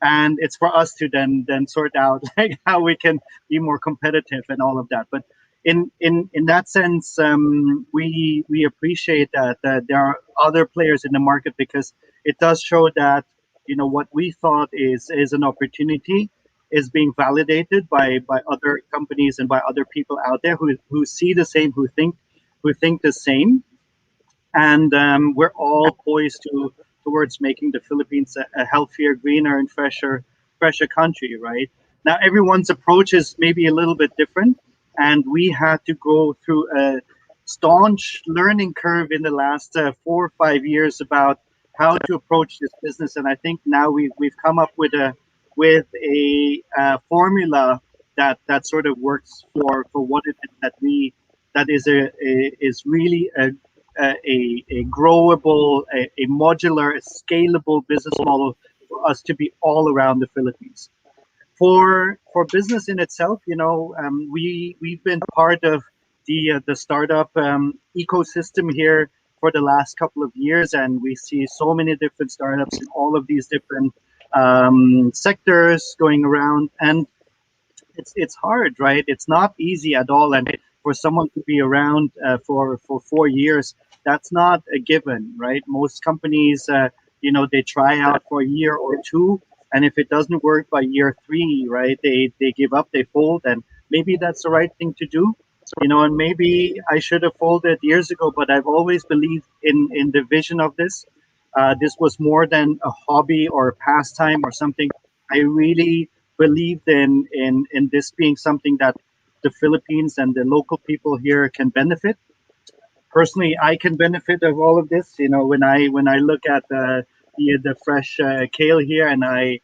and it's for us to then sort out like how we can be more competitive and all of that. But in that sense, we appreciate that there are other players in the market, because it does show that what we thought is an opportunity is being validated by other companies and by other people out there who see the same, who think the same, and we're all poised to towards making the Philippines a healthier, greener, and fresher country, right? Now, everyone's approach is maybe a little bit different, and we had to go through a staunch learning curve in the last 4 or 5 years about how to approach this business. And I think now we've come up with a formula that sort of works for what it is that is really a growable, a modular, a scalable business model for us to be all around the Philippines. For business in itself, we've been part of the startup ecosystem here for the last couple of years, and we see so many different startups in all of these different sectors going around, and it's hard, right? It's not easy at all, and for someone to be around for 4 years, that's not a given, right? Most companies, they try out for a year or two, and if it doesn't work by year 3, right, they give up, they fold, and maybe that's the right thing to do, and maybe I should have folded years ago, but I've always believed in the vision of this. This was more than a hobby or a pastime or something. I really believed in this being something that the Philippines and the local people here can benefit. Personally, I can benefit of all of this. When I look at the fresh kale here, and I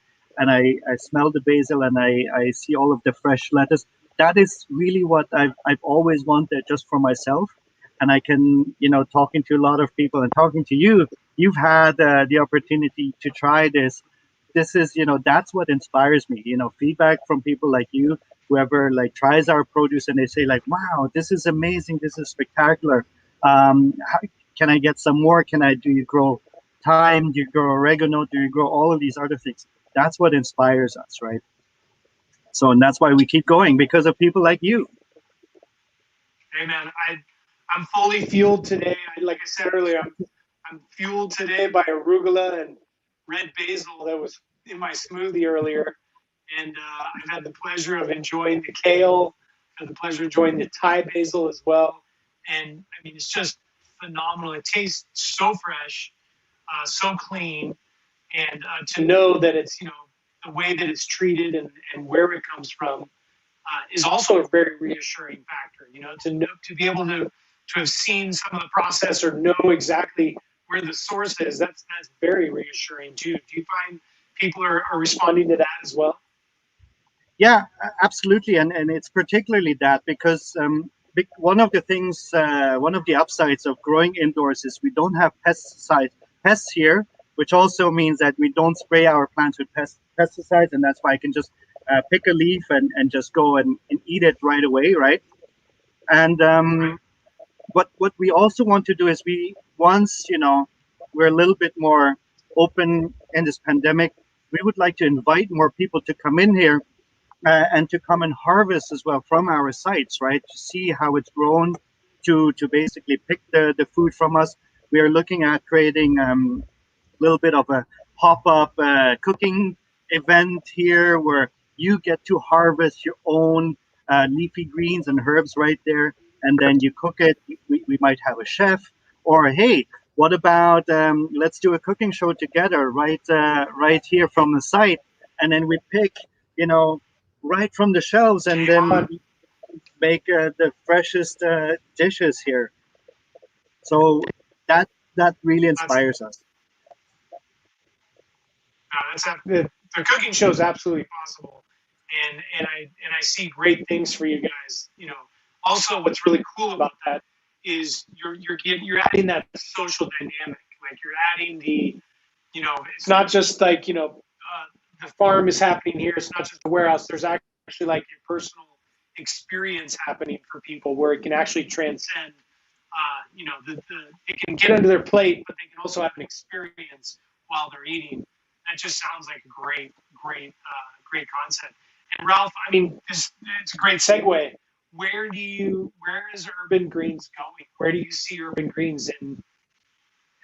smell the basil, and I see all of the fresh lettuce. That is really what I've always wanted, just for myself. And I can, talking to a lot of people and talking to you, you've had the opportunity to try this. This is, that's what inspires me. Feedback from people like you, whoever tries our produce, and they say wow, this is amazing, this is spectacular. How, can I get some more? Do you grow thyme? Do you grow oregano? Do you grow all of these other things? That's what inspires us, right? So, and that's why we keep going, because of people like you. Hey man, I'm fully fueled today. Like I said earlier, I'm fueled today by arugula and red basil that was in my smoothie earlier. And I've had the pleasure of enjoying the kale, had the pleasure of enjoying the Thai basil as well. And I mean, it's just phenomenal. It tastes so fresh, so clean. And to know that it's, the way that it's treated and where it comes from is also a very reassuring factor, to be able to have seen some of the process or know exactly where the source is. That's very reassuring too. Do you find people are responding to that as well? Yeah, absolutely. And it's particularly that because one of the things, one of the upsides of growing indoors is we don't have pests here, which also means that we don't spray our plants with pesticides, and that's why I can just pick a leaf and just go and eat it right away, right? And what we also want to do is once we're a little bit more open in this pandemic, we would like to invite more people to come in here and to come and harvest as well from our sites, right? To see how it's grown, to basically pick the food from us. We are looking at creating a little bit of a pop-up cooking event here where you get to harvest your own leafy greens and herbs right there, and then you cook it. We might have a chef, or hey, what about let's do a cooking show together right here from the site, and then we pick right from the shelves, and then make the freshest dishes here. So that really inspires us. The cooking show is absolutely possible, and I see great things for you guys. Also, what's really cool about that is you're adding that social dynamic. Like you're adding the, it's not just like the farm is happening here. It's not just a warehouse. There's actually like a personal experience happening for people where it can actually transcend. It can get under their plate, but they can also have an experience while they're eating. That just sounds like a great concept. And Ralph, I mean, it's a great segue. Where is Urban Greens going? Where do you see Urban Greens in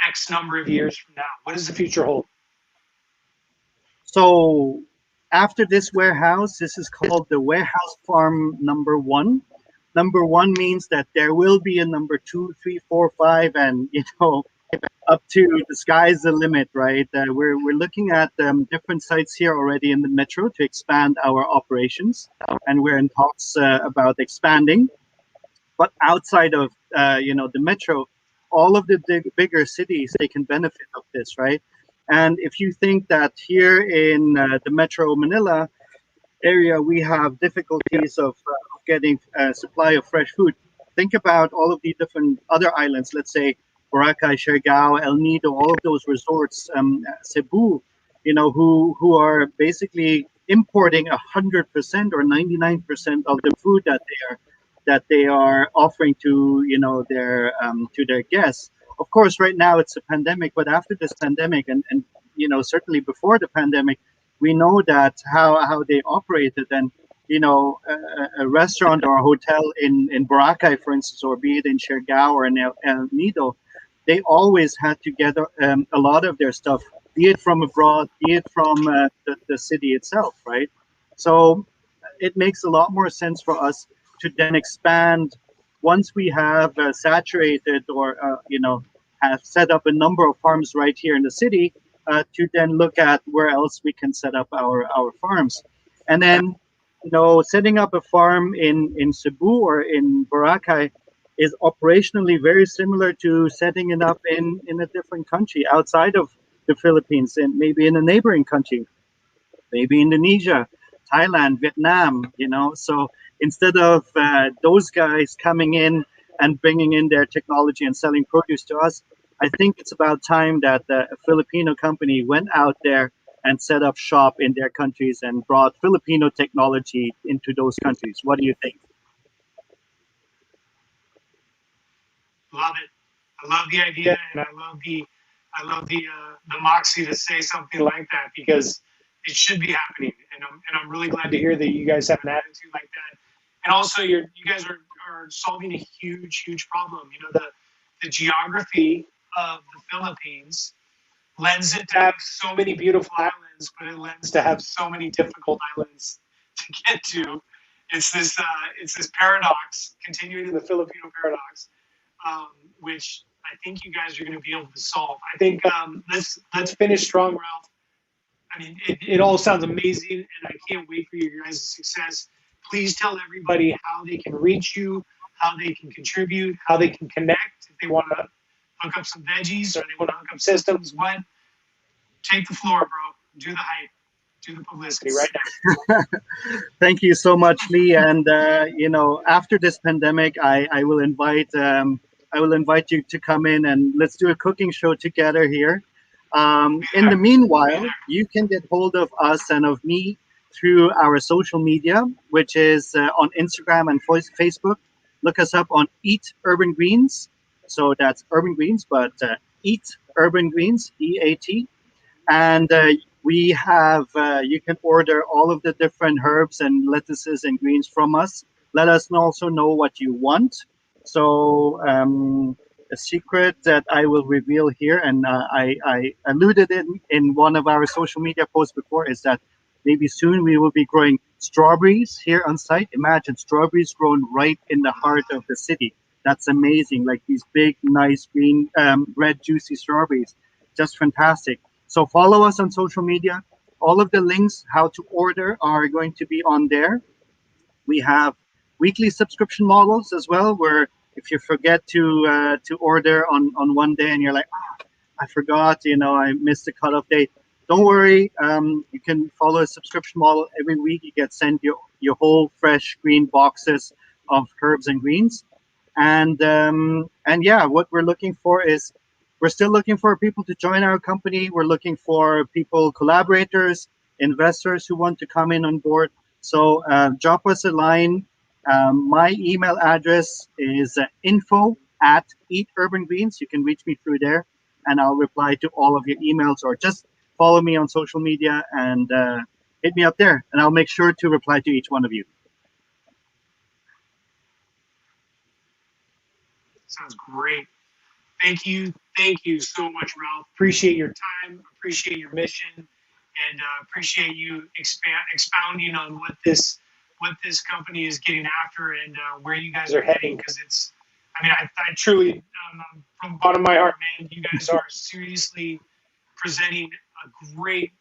X number of years from now? What does the future hold? So after this warehouse, this is called the warehouse farm number 1. Number 1 means that there will be a number 2, 3, 4, 5, and up to the sky's the limit, right? We're looking at different sites here already in the metro to expand our operations, and we're in talks about expanding. But outside of the metro, all of the bigger cities, they can benefit of this, right? And if you think that here in the metro Manila area we have difficulties of getting a supply of fresh food, think about all of the different other islands. Let's say Boracay, Siargao, El Nido, all of those resorts, Cebu, who are basically importing 100% or 99% of the food that they are offering to their guests. Of course, right now it's a pandemic, but after this pandemic, and certainly before the pandemic, we know that how they operated, and a restaurant or a hotel in Boracay, for instance, or be it in Siargao or in El Nido, they always had to get a lot of their stuff, be it from abroad, be it from the city itself, right? So it makes a lot more sense for us to then expand once we have saturated or have set up a number of farms right here in the city, to then look at where else we can set up our farms. And then setting up a farm in Cebu or in Boracay is operationally very similar to setting it up in a different country outside of the Philippines, and maybe in a neighboring country, maybe Indonesia, Thailand, Vietnam. So instead of those guys coming in and bringing in their technology and selling produce to us, I think it's about time that a Filipino company went out there and set up shop in their countries and brought Filipino technology into those countries. What do you think? Love it. I love the idea, and I love the moxie to say something like that, because it should be happening. And I'm really glad to hear that you guys have an attitude like that. And also, you guys are solving a huge problem. The geography of the Philippines lends it to have so many beautiful islands, but it lends to have so many difficult islands to get to. It's this paradox, continuing in the Filipino paradox, which I think you guys are going to be able to solve. I think let's finish strong, Ralph. I mean, it all sounds amazing, and I can't wait for your guys' success. Please tell everybody how they can reach you, how they can contribute, how they can connect if they want to hook up some veggies or they want to hook up systems. Take the floor, bro. Do the hype. Do the publicity right now. Thank you so much, Lee. And after this pandemic, I will invite you to come in and let's do a cooking show together here. In the meanwhile, you can get hold of us and of me through our social media, which is on Instagram and Facebook. Look us up on Eat Urban Greens. So that's Urban Greens, but Eat Urban Greens, EAT. And we have, you can order all of the different herbs and lettuces and greens from us. Let us also know what you want. So a secret that I will reveal here, and I alluded in one of our social media posts before, is that maybe soon we will be growing strawberries here on site. Imagine strawberries grown right in the heart of the city. That's amazing. Like these big, nice green, red, juicy strawberries. Just fantastic. So follow us on social media. All of the links, how to order, are going to be on there. We have weekly subscription models as well, where if you forget to order on one day and you're like, I forgot, I missed the cutoff date. Don't worry. You can follow a subscription model. Every week you get sent your whole fresh green boxes of herbs and greens. And yeah, what we're looking for is, we're still looking for people to join our company. We're looking for people, collaborators, investors who want to come in on board. So drop us a line. My email address is info@eaturban-greens. You can reach me through there, and I'll reply to all of your emails, or just follow me on social media and hit me up there, and I'll make sure to reply to each one of you. Sounds great. Thank you so much, Ralph. Appreciate your time, appreciate your mission, and appreciate you expounding on what this company is getting after and where you guys are heading. Because I mean, I truly, from the bottom of my heart, man, you guys are seriously presenting a great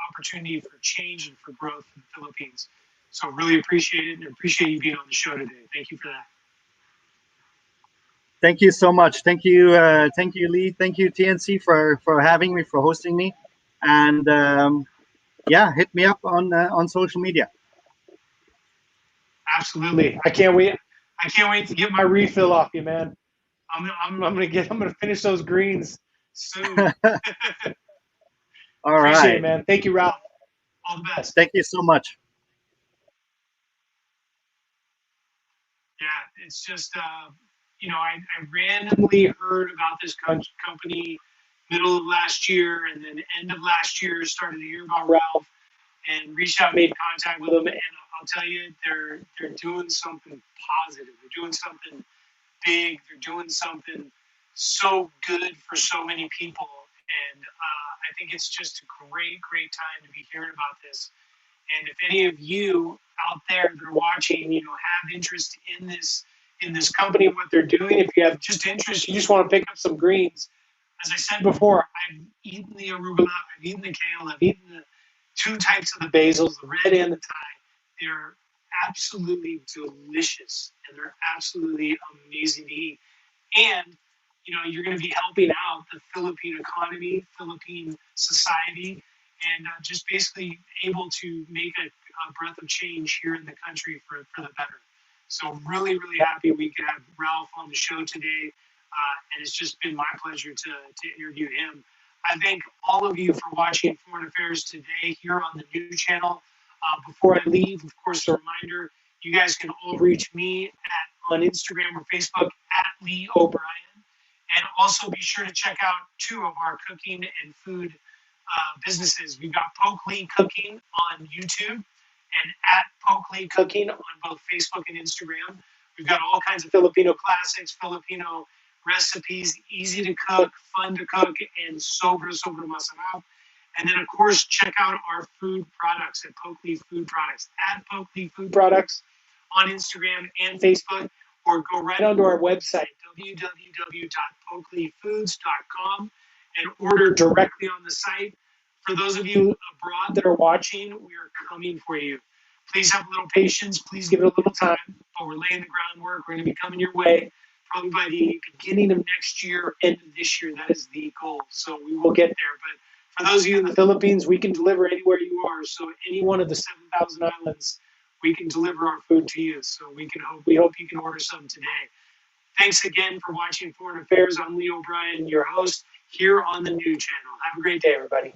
opportunity for change and for growth in the Philippines. So really appreciate it and appreciate you being on the show today. Thank you for that. Thank you so much. Thank you, Lee. Thank you, TNC, for having me, for hosting me, and yeah, hit me up on social media. Absolutely. I can't wait to get my refill off you, man. I'm gonna finish those greens soon. All Appreciate right, it, man. Thank you, Ralph. All the best. Thank you so much. Yeah, it's just I randomly heard about this company middle of last year, and then end of last year started to hear about Ralph and reached out, made contact with them, and I'll tell you, they're doing something positive. They're doing something big. They're doing something so good for so many people, and I think it's just a great time to be hearing about this. And if any of you out there that are watching, have interest in this company, what they're doing, if you have just interest, you just want to pick up some greens. As I said before, I've eaten the arugula, I've eaten the kale, I've eaten the two types of the basils, the red and the Thai. They're absolutely delicious, and they're absolutely amazing to eat. And you're going to be helping out the Philippine economy, Philippine society, and just basically able to make a breath of change here in the country for the better. So really happy we could have Ralph on the show today, and it's just been my pleasure to interview him. I thank all of you for watching Foreign Affairs today here on the new channel. Before I leave, of course, a reminder, you guys can all reach me on Instagram or Facebook at Lee O'Brien. And also be sure to check out two of our cooking and food businesses. We've got Poke Lee Cooking on YouTube and at Poke Lee Cooking on both Facebook and Instagram. We've got all kinds of Filipino classics, Filipino recipes, easy to cook, fun to cook, and sobrang masarap. And then, of course, check out our food products at Poke Lee Food Products, at Poke Lee Food Products on Instagram and Facebook, or go right onto our website, www.pokeleefoods.com, and order directly on the site. For those of you abroad that are watching, we are coming for you. Please have a little patience. Please give it a little time, but we're laying the groundwork. We're going to be coming your way probably by the beginning of next year, end of this year. That is the goal. So we will get there. But for those of you in the Philippines, we can deliver anywhere you are. So any one of the 7,000 islands, we can deliver our food to you. So we hope you can order some today. Thanks again for watching Foreign Affairs. I'm Lee O'Brien, your host here on the new channel. Have a great day, everybody.